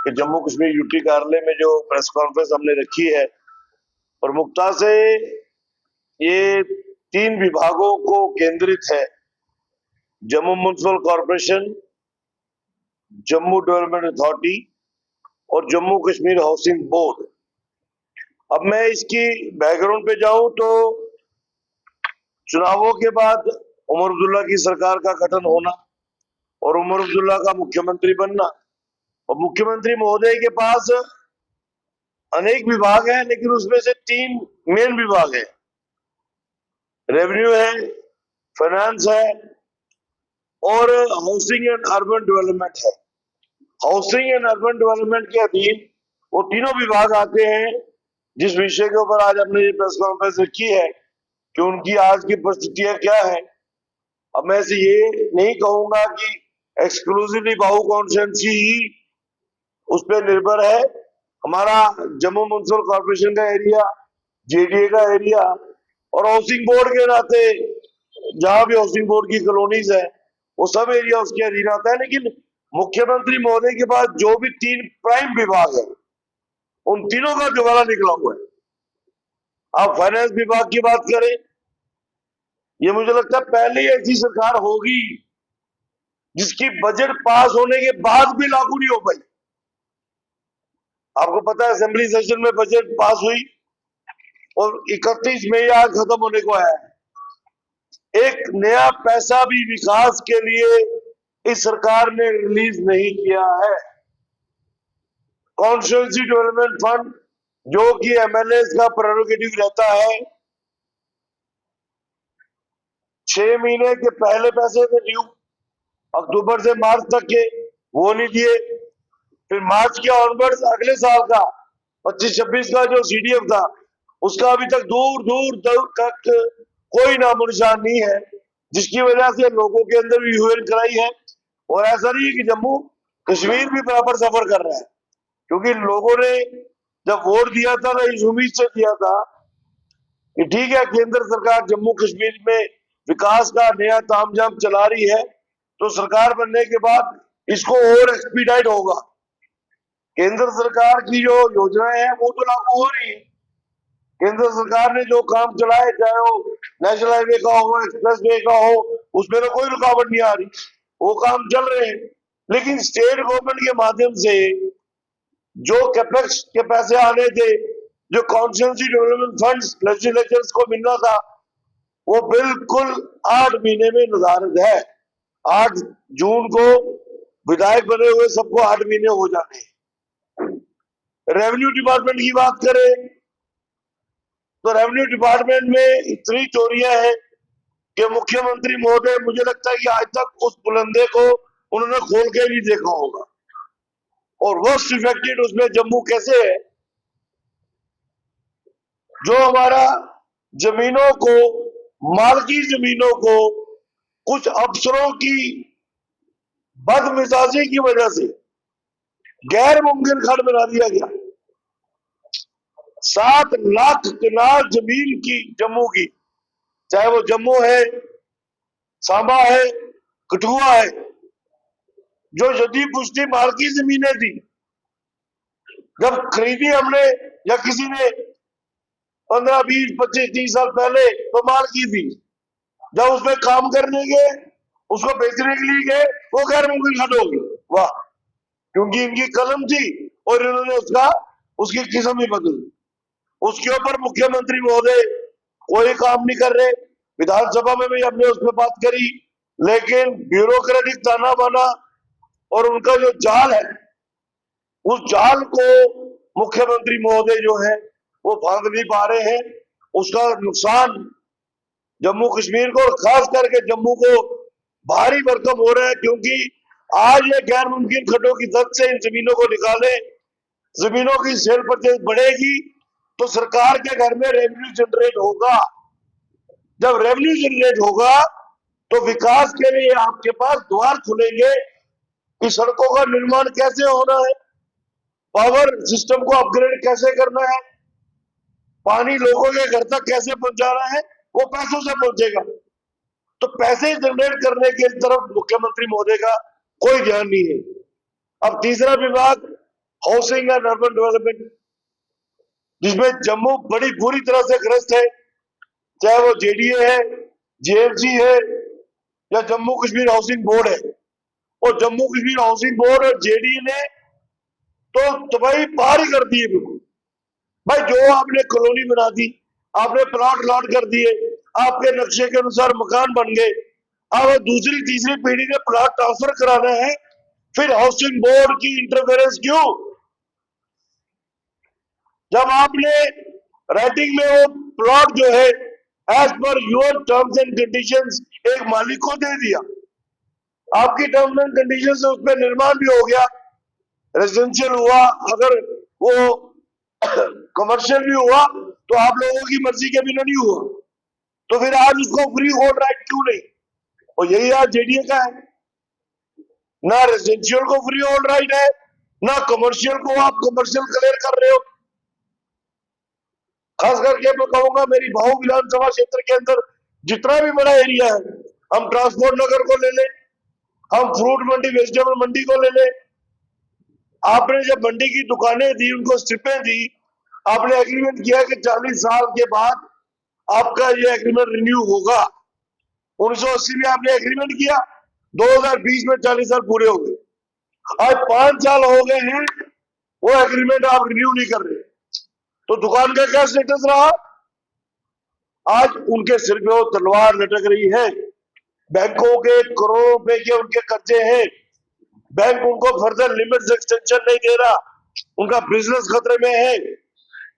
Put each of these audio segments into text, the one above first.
कि जम्मू कश्मीर यूटी कार्यालय में जो प्रेस कॉन्फ्रेंस हमने रखी है, प्रमुखता से ये 3 विभागों को केंद्रित है। Jammu municipal corporation, Jammu development authority और जम्मू कश्मीर हाउसिंग बोर्ड। अब मैं इसकी बैकग्राउंड पे जाऊं तो चुनावों के बाद उमर अब्दुल्ला की सरकार का गठन होना और उमर अब्दुल्ला का मुख्यमंत्री बनना, और मुख्यमंत्री महोदय के पास अनेक विभाग हैं, लेकिन उसमें से 3 मेन विभाग है। रेवेन्यू है, फाइनेंस है और हाउसिंग एंड अर्बन डेवलपमेंट है। हाउसिंग एंड अर्बन डेवलपमेंट के अधीन वो तीनों विभाग आते हैं, जिस विषय के ऊपर आज हमने ये प्रेस कॉन्फ्रेंस रखी है कि उनकी आज की परिस्थितियां क्या है। अब मैं से ये नहीं कहूंगा कि एक्सक्लूसिवली बाहू कॉन्स्टिट्यूंसी ही उस पर निर्भर है। हमारा जम्मू म्युनिसिपल कॉर्पोरेशन का एरिया, जेडीए का एरिया और हाउसिंग बोर्ड के नाते जहां भी हाउसिंग बोर्ड की कॉलोनीज है वो सब एरिया उसके अधीन आता है। लेकिन मुख्यमंत्री महोदय के पास जो भी 3 प्राइम विभाग है, उन तीनों का दिवाला निकला हुआ है। आप फाइनेंस विभाग की बात करें, ये मुझे लगता है पहली ऐसी सरकार होगी जिसकी बजट पास होने के बाद भी लागू नहीं हो पाई। आपको पता है असेंबली सेशन में बजट पास हुई और 31 मई आज खत्म होने को आया है। एक नया पैसा भी विकास के लिए इस सरकार ने रिलीज नहीं किया है। कॉन्स्टिट्यूंसी डेवलपमेंट फंड जो कि एमएलए का प्रेरोगेटिव रहता है, 6 महीने के पहले पैसे थे ड्यू, अक्टूबर से मार्च तक के वो नहीं दिए। फिर मार्च के ऑनवर्ड्स अगले साल का 25-26 का जो सीडीएफ था उसका अभी तक दूर दूर तक कोई नामो निशान नहीं है, जिसकी वजह से लोगों के अंदर भी ह्यूल कराई है। और ऐसा नहीं है कि जम्मू कश्मीर भी बराबर सफर कर रहा है, क्योंकि लोगों ने जब वोट दिया था ना इस उम्मीद से दिया था कि ठीक है केंद्र सरकार जम्मू कश्मीर में विकास का नया तामझाम चला रही है, तो सरकार बनने के बाद इसको और एक्सपीडाइट होगा। केंद्र सरकार की जो योजनाएं हैं वो तो लागू हो रही है। केंद्र सरकार ने जो काम चलाए, चाहे वो नेशनल हाईवे का हो, एक्सप्रेस वे का हो, उसमें तो कोई रुकावट नहीं आ रही, वो काम चल रहे हैं। लेकिन स्टेट गवर्नमेंट के माध्यम से जो कैपेक्स के पैसे आने थे, जो कॉन्स्टिट्यूंसी डेवलपमेंट फंड्स लेजिस्लेचर्स को मिलना था, वो बिल्कुल 8 महीने में निर्धारित है। 8 जून को विधायक बने हुए सबको 8 महीने हो जाने हैं। रेवेन्यू डिपार्टमेंट की बात करें तो रेवेन्यू डिपार्टमेंट में इतनी चोरियां हैं कि मुख्यमंत्री महोदय मुझे लगता है कि आज तक उस बुलंदे को उन्होंने खोल के नहीं देखा होगा। और वर्स्ट इफेक्टेड उसमें जम्मू कैसे है, जो हमारा जमीनों को, मालकी जमीनों को कुछ अफसरों की बदमिजाजी की वजह से गैर मुमकिन खंड बना दिया गया। 7 लाख कनाल जमीन की जम्मू की, चाहे वो जम्मू है, सांबा है, कठुआ है, जो यदि पुष्टि मालकी जमीनें थी, जब खरीदी हमने या किसी ने 15, 20, 25, 30 साल पहले तो मालकी थी, जब उसमें काम करने गए, उसको बेचने के लिए गए, वो गैर मुमकिन खंड होगी। वाह, क्योंकि इनकी कलम थी और इन्होंने उसकी किस्म ही बदल दी। उसके ऊपर मुख्यमंत्री महोदय कोई काम नहीं कर रहे। विधानसभा में भी हमने उस पर बात करी, लेकिन ब्यूरोक्रेटिक ताना बाना और उनका जो जाल है, उस जाल को मुख्यमंत्री महोदय जो है वो फांद नहीं पा रहे हैं। उसका नुकसान जम्मू कश्मीर को और खास करके जम्मू को भारी भरकम हो रहा है, क्योंकि आज ये गैर मुमकिन खड्डों की जद से इन जमीनों को निकाले, जमीनों की सेल परचेज बढ़ेगी तो सरकार के घर में रेवेन्यू जनरेट होगा। जब रेवेन्यू जनरेट होगा तो विकास के लिए आपके पास द्वार खुलेंगे कि सड़कों का निर्माण कैसे होना है, पावर सिस्टम को अपग्रेड कैसे करना है, पानी लोगों के घर तक कैसे पहुंचाना है, वो पैसों से पहुंचेगा। तो पैसे जनरेट करने की तरफ मुख्यमंत्री महोदय का कोई ध्यान नहीं है। अब तीसरा विभाग हाउसिंग एंड अर्बन डेवलपमेंट, जिसमें जम्मू बड़ी बुरी तरह से ग्रस्त है, चाहे वो जेडीए है, जेएमसी है या जम्मू कश्मीर हाउसिंग बोर्ड है। और जम्मू कश्मीर हाउसिंग बोर्ड और जेडीए ने तो भाई पार ही कर दिए बिल्कुल। भाई जो आपने कॉलोनी बना दी, आपने प्लॉट लॉट कर दिए, आपके नक्शे के अनुसार मकान बन गए, अब दूसरी तीसरी पीढ़ी ने प्लॉट ट्रांसफर कराना है, फिर हाउसिंग बोर्ड की इंटरफेरेंस क्यों? जब आपने राइटिंग में वो प्लॉट जो है as per your terms and conditions एक मालिक को दे दिया, आपकी टर्म्स एंड कंडीशन से उसमें निर्माण भी हो गया, रेजिडेंशियल हुआ, अगर वो कमर्शियल भी हुआ तो आप लोगों की मर्जी के बिना नहीं हुआ, तो फिर आज उसको फ्री होल्ड राइट क्यों नहीं? और यही आज जेडीए का है, ना रेजिडेंशियल को फ्री होल्ड राइट है, ना कमर्शियल को आप कमर्शियल क्लियर कर रहे हो। खास करके मैं कहूंगा मेरी भाऊ विधानसभा क्षेत्र के अंदर जितना भी बड़ा एरिया है, हम ट्रांसपोर्ट नगर को ले लें, हम फ्रूट मंडी वेजिटेबल मंडी को ले लें, आपने जब मंडी की दुकानें दी, उनको स्ट्रिपें दी, आपने एग्रीमेंट किया कि 40 साल के बाद आपका ये एग्रीमेंट रिन्यू होगा। 1980 में आपने एग्रीमेंट किया, 2020 में 40 साल पूरे हो गए, आज 5 साल हो गए हैं, वो एग्रीमेंट आप रिन्यू नहीं कर रहे, तो दुकान का क्या स्टेटस रहा? आज उनके सिर पे वो तलवार लटक रही है, बैंकों के करोड़ों रुपए के उनके कर्जे हैं, बैंक उनको फर्दर लिमिट एक्सटेंशन नहीं दे रहा, उनका बिजनेस खतरे में है,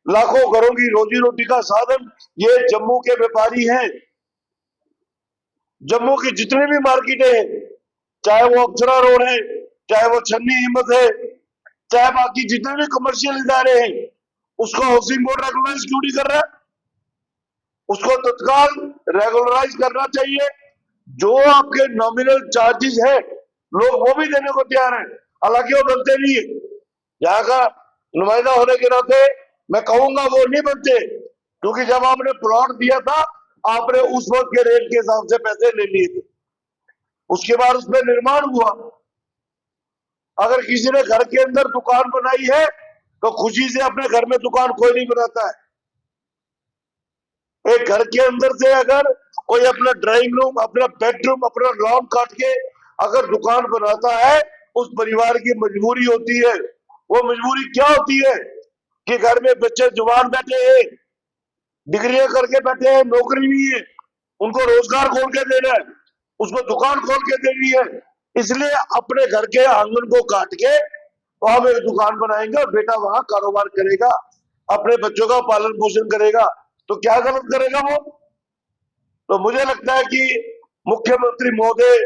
लाखों घरों की रोजी रोटी का साधन ये जम्मू के व्यापारी हैं। जम्मू की जितनी भी मार्केटें हैं, चाहे वो अप्सरा रोड है, चाहे वो छन्नी हिम्मत है, चाहे बाकी जितने भी कमर्शियल इदारे हैं, उसको हाउसिंग बोर्ड रेगुलराइज क्यों नहीं कर रहा? उसको तत्काल रेगुलराइज करना चाहिए। जो आपके नॉमिनल चार्जेस है लोग वो भी देने को तैयार है, हालांकि वो बनते नहीं है। यहाँ का नुमाइंदा होने के नाते मैं कहूंगा वो नहीं बनते, क्योंकि जब आपने प्लॉट दिया था आपने उस वक्त के रेट के हिसाब से पैसे ले लिए थे, उसके बाद उसमें निर्माण हुआ। अगर किसी ने घर के अंदर दुकान बनाई है तो खुशी से अपने घर में दुकान कोई नहीं बनाता है। एक घर के अंदर से अगर कोई अपना ड्राइंग रूम, अपना बेडरूम, अपना लॉन काट के अगर दुकान बनाता है, उस परिवार की मजबूरी होती है। वो मजबूरी क्या होती है कि घर में बच्चे जवान बैठे हैं, डिग्रियां करके बैठे हैं, नौकरी नहीं है, उनको रोजगार खोल के देना है, उसको दुकान खोल के देनी है, इसलिए अपने घर के आंगन को काट के वहां हम एक दुकान बनाएंगे और बेटा वहां कारोबार करेगा, अपने बच्चों का पालन पोषण करेगा। तो क्या गलत करेगा वो? तो मुझे लगता है कि मुख्यमंत्री महोदय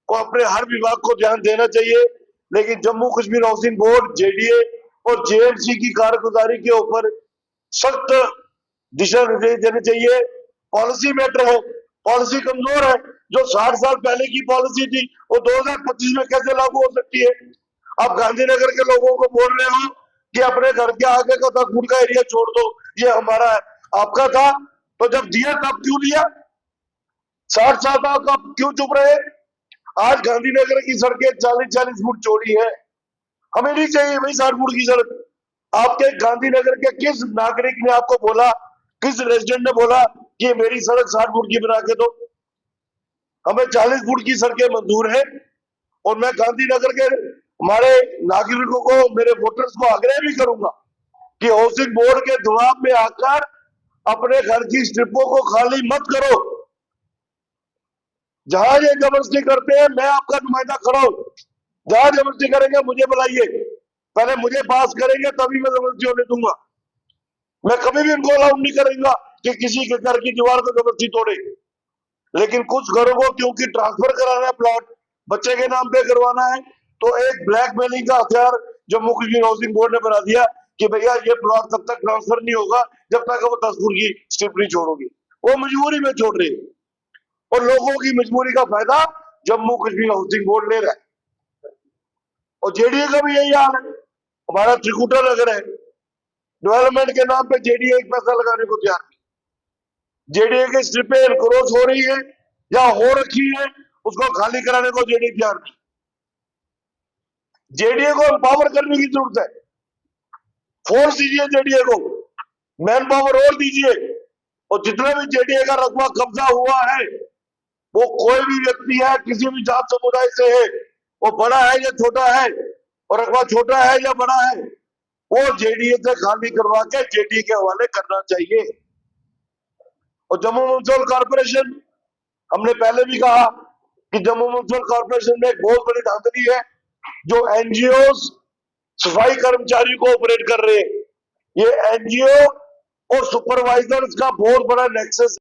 को अपने हर विभाग को ध्यान देना चाहिए, लेकिन Jammu Kashmir housing board, JDA और जेएमसी की कारगुजारी के ऊपर सख्त दिशा निर्देश देने चाहिए। पॉलिसी मैटर है, पॉलिसी कमजोर है। जो 60 साल पहले की पॉलिसी थी वो 2025 में कैसे लागू हो सकती है? आप गांधीनगर के लोगों को बोल रहे हो कि अपने घर के आगे का 10 फुट का एरिया छोड़ दो, ये हमारा है, आपका था, तो जब दिया तब क्यों लिया? 60 साल तक आप क्यों चुप रहे? आज गांधीनगर की सड़कें 40-40 फुट चौड़ी है, हमें नहीं चाहिए भाई 60 फुट की सड़क। आपके गांधीनगर के किस नागरिक ने आपको बोला, किस रेजिडेंट ने बोला कि मेरी सड़क 60 फुट की बना के दो? हमें 40 फुट की सड़कें मंजूर है। और मैं गांधीनगर के हमारे नागरिकों को, मेरे वोटर्स को आग्रह भी करूंगा कि हाउसिंग बोर्ड के दबाव में आकर अपने घर की स्ट्रिपों को खाली मत करो। जहां ये जबरदस्ती करते हैं मैं आपका नुमाइंदा खड़ा हूं, जहां जबरदस्ती करेंगे मुझे बुलाइए, पहले मुझे पास करेंगे तभी मैं जबरदस्ती होने दूंगा। मैं कभी भी उनको अलाउ नहीं करूंगा कि किसी के घर की दीवार को जबरदस्ती तोड़े। लेकिन कुछ घरों को क्योंकि ट्रांसफर कराना है, प्लॉट बच्चे के नाम पे करवाना है, तो एक ब्लैकमेलिंग का हथियार जम्मू कश्मीर हाउसिंग बोर्ड ने बना दिया कि भैया ये प्लॉट तब तक ट्रांसफर नहीं होगा जब तक वो 10 फुट की स्ट्रिप नहीं छोड़ोगी। वो मजबूरी में छोड़ रही है और लोगों की मजबूरी का फायदा जम्मू कश्मीर हाउसिंग बोर्ड ले रहा है। और जेडीए का भी यही हाल है। हमारा त्रिकुटा नगर है, डेवलपमेंट के नाम पे जेडीए एक पैसा लगाने को तैयार नहीं। जेडीए की स्ट्रिपें एनक्रोच हो रही है या हो रखी है, उसको खाली कराने को जेडीए तैयार नहीं। जेडीए को एम्पावर करने की जरूरत है। फोर्स दीजिए जेडीए को, मैन पावर और दीजिए, और जितना भी जेडीए का रकबा कब्जा हुआ है, वो कोई भी व्यक्ति है, किसी भी जात समुदाय से है, वो बड़ा है या छोटा है, और रकबा छोटा है या बड़ा है, वो जेडीए से खाली करवा के जेडीए के हवाले करना चाहिए। और जम्मू म्युनिसिपल कॉर्पोरेशन, हमने पहले भी कहा कि जम्मू म्युनिसिपल कॉर्पोरेशन में एक बहुत बड़ी धांधली है, जो एनजीओ सफाई कर्मचारी को ऑपरेट कर रहे हैं। ये एनजीओ और सुपरवाइजर्स का बहुत बड़ा नेक्सस